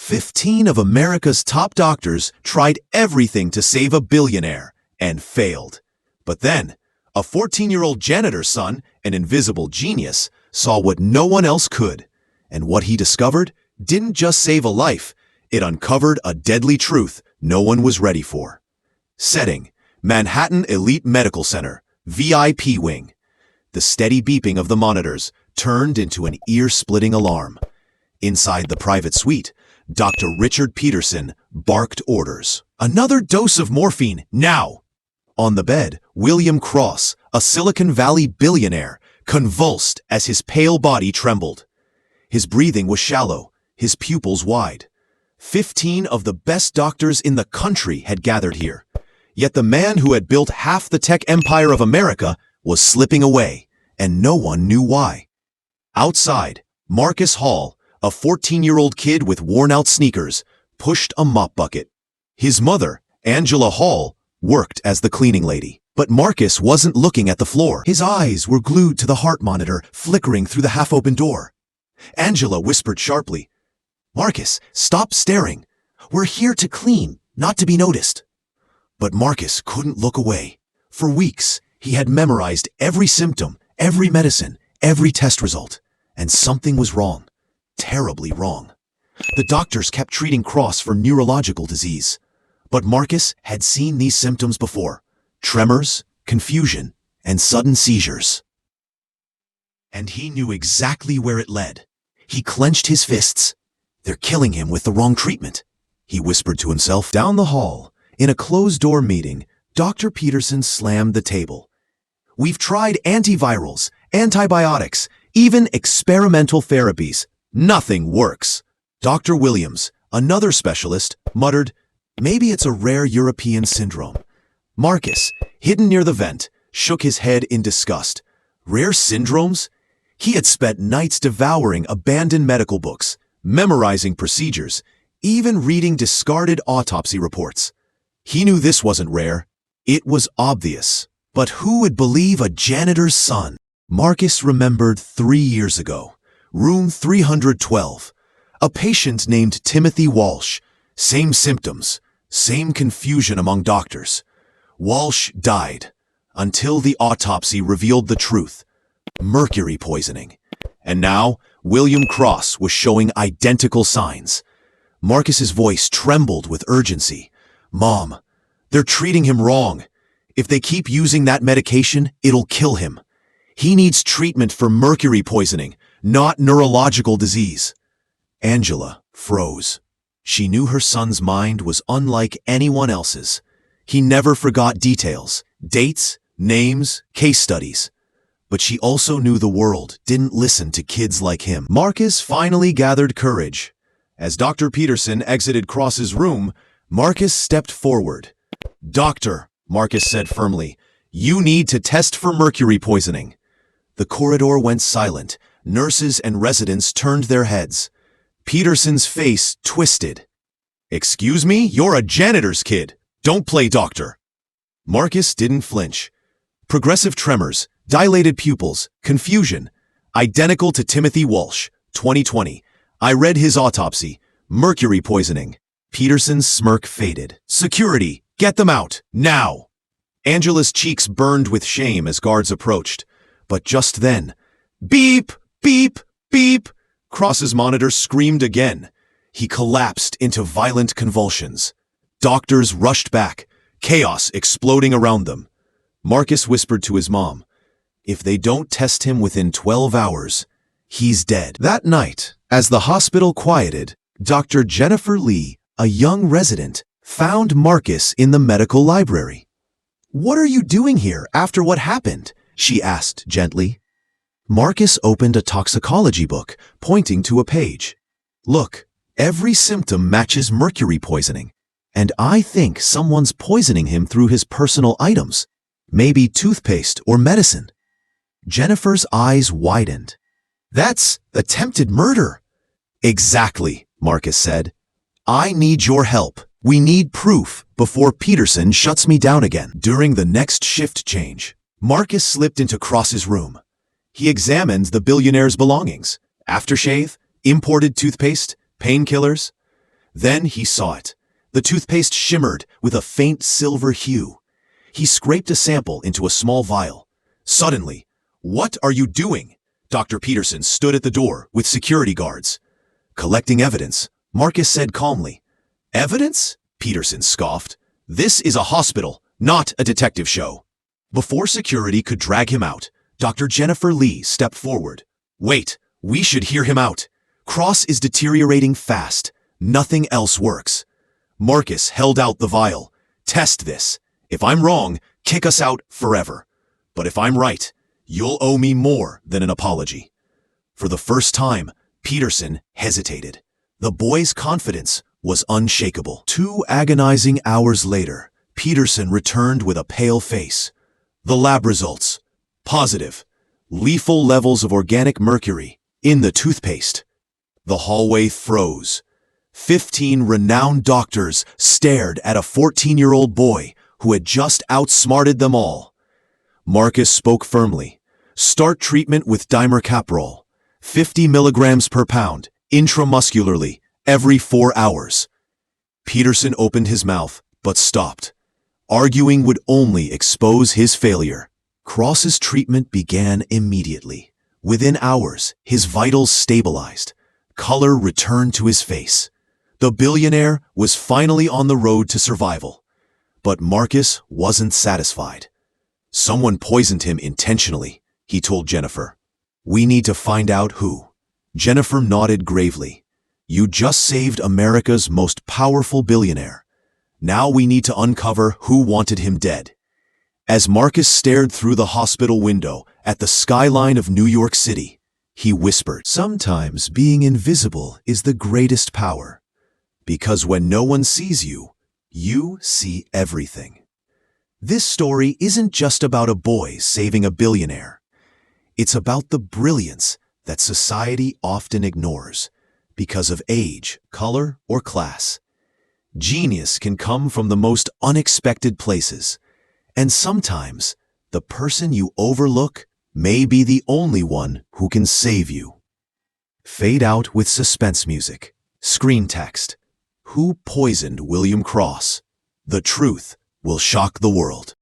15 of America's top doctors tried everything to save a billionaire and failed. But then, a 14-year-old janitor's son, an invisible genius, saw what no one else could. And what he discovered didn't just save a life, it uncovered a deadly truth no one was ready for. Setting: Manhattan Elite Medical Center, VIP Wing. The steady beeping of the monitors turned into an ear-splitting alarm. Inside the private suite, Dr. Richard Peterson barked orders. "Another dose of morphine, now!" On the bed, William Cross, a Silicon Valley billionaire, convulsed as his pale body trembled. His breathing was shallow, his pupils wide. 15 of the best doctors in the country had gathered here. Yet the man who had built half the tech empire of America was slipping away, and no one knew why. Outside, Marcus Hall, a 14-year-old kid with worn-out sneakers, pushed a mop bucket. His mother, Angela Hall, worked as the cleaning lady. But Marcus wasn't looking at the floor. His eyes were glued to the heart monitor flickering through the half-open door. Angela whispered sharply, "Marcus, stop staring. We're here to clean, not to be noticed." But Marcus couldn't look away. For weeks, he had memorized every symptom, every medicine, every test result. And something was wrong. Terribly wrong. The doctors kept treating Cross for neurological disease. But Marcus had seen these symptoms before: tremors, confusion, and sudden seizures. And he knew exactly where it led. He clenched his fists. "They're killing him with the wrong treatment," he whispered to himself. Down the hall, in a closed-door meeting, Dr. Peterson slammed the table. "We've tried antivirals, antibiotics, even experimental therapies. Nothing works." Dr. Williams, another specialist, muttered, "Maybe it's a rare European syndrome." Marcus, hidden near the vent, shook his head in disgust. Rare syndromes? He had spent nights devouring abandoned medical books, memorizing procedures, even reading discarded autopsy reports. He knew this wasn't rare. It was obvious. But who would believe a janitor's son? Marcus remembered 3 years ago. Room 312. A patient named Timothy Walsh. Same symptoms, same confusion among doctors. Walsh died until the autopsy revealed the truth: mercury poisoning. And now, William Cross was showing identical signs. Marcus's voice trembled with urgency. "Mom, they're treating him wrong. If they keep using that medication, it'll kill him. He needs treatment for mercury poisoning, not neurological disease." Angela froze. She knew her son's mind was unlike anyone else's. He never forgot details, dates, names, case studies. But she also knew the world didn't listen to kids like him. Marcus finally gathered courage. As Dr. Peterson exited Cross's room, Marcus stepped forward. "Doctor," Marcus said firmly, "you need to test for mercury poisoning." The corridor went silent. Nurses and residents turned their heads. Peterson's face twisted. "Excuse me? You're a janitor's kid. Don't play doctor." Marcus didn't flinch. Progressive tremors, dilated pupils, confusion. Identical to Timothy Walsh, 2020. I read his autopsy. Mercury poisoning. Peterson's smirk faded. "Security, get them out, now!" Angela's cheeks burned with shame as guards approached. But just then, beep, beep, beep, Cross's monitor screamed again. He collapsed into violent convulsions. Doctors rushed back, chaos exploding around them. Marcus whispered to his mom, "If they don't test him within 12 hours, he's dead." That night, as the hospital quieted, Dr. Jennifer Lee, a young resident, found Marcus in the medical library. "What are you doing here after what happened?" she asked gently. Marcus opened a toxicology book, pointing to a page. "Look, every symptom matches mercury poisoning, and I think someone's poisoning him through his personal items, maybe toothpaste or medicine." Jennifer's eyes widened. "That's attempted murder." "Exactly," Marcus said. "I need your help. We need proof before Peterson shuts me down again." During the next shift change, Marcus slipped into Cross's room. He examined the billionaire's belongings: aftershave, imported toothpaste, painkillers. Then he saw it. The toothpaste shimmered with a faint silver hue. He scraped a sample into a small vial. Suddenly, "What are you doing?" Dr. Peterson stood at the door with security guards. "Collecting evidence," Marcus said calmly. "Evidence?" Peterson scoffed. "This is a hospital, not a detective show." Before security could drag him out, Dr. Jennifer Lee stepped forward. "Wait, we should hear him out. Cross is deteriorating fast. Nothing else works." Marcus held out the vial. "Test this. If I'm wrong, kick us out forever. But if I'm right, you'll owe me more than an apology." For the first time, Peterson hesitated. The boy's confidence was unshakable. 2 agonizing hours later, Peterson returned with a pale face. The lab results: positive. Lethal levels of organic mercury in the toothpaste. The hallway froze. 15 renowned doctors stared at a 14-year-old boy who had just outsmarted them all. Marcus spoke firmly. "Start treatment with dimercaprol, 50 milligrams per pound, intramuscularly, every 4 hours. Peterson opened his mouth, but stopped. Arguing would only expose his failure. Cross's treatment began immediately. Within hours, his vitals stabilized. Color returned to his face. The billionaire was finally on the road to survival. But Marcus wasn't satisfied. "Someone poisoned him intentionally," he told Jennifer. "We need to find out who." Jennifer nodded gravely. "You just saved America's most powerful billionaire. Now we need to uncover who wanted him dead." As Marcus stared through the hospital window at the skyline of New York City, he whispered, "Sometimes being invisible is the greatest power. Because when no one sees you, you see everything." This story isn't just about a boy saving a billionaire. It's about the brilliance that society often ignores because of age, color, or class. Genius can come from the most unexpected places, and sometimes the person you overlook may be the only one who can save you. Fade out with suspense music. Screen text. Who poisoned William Cross? The truth will shock the world.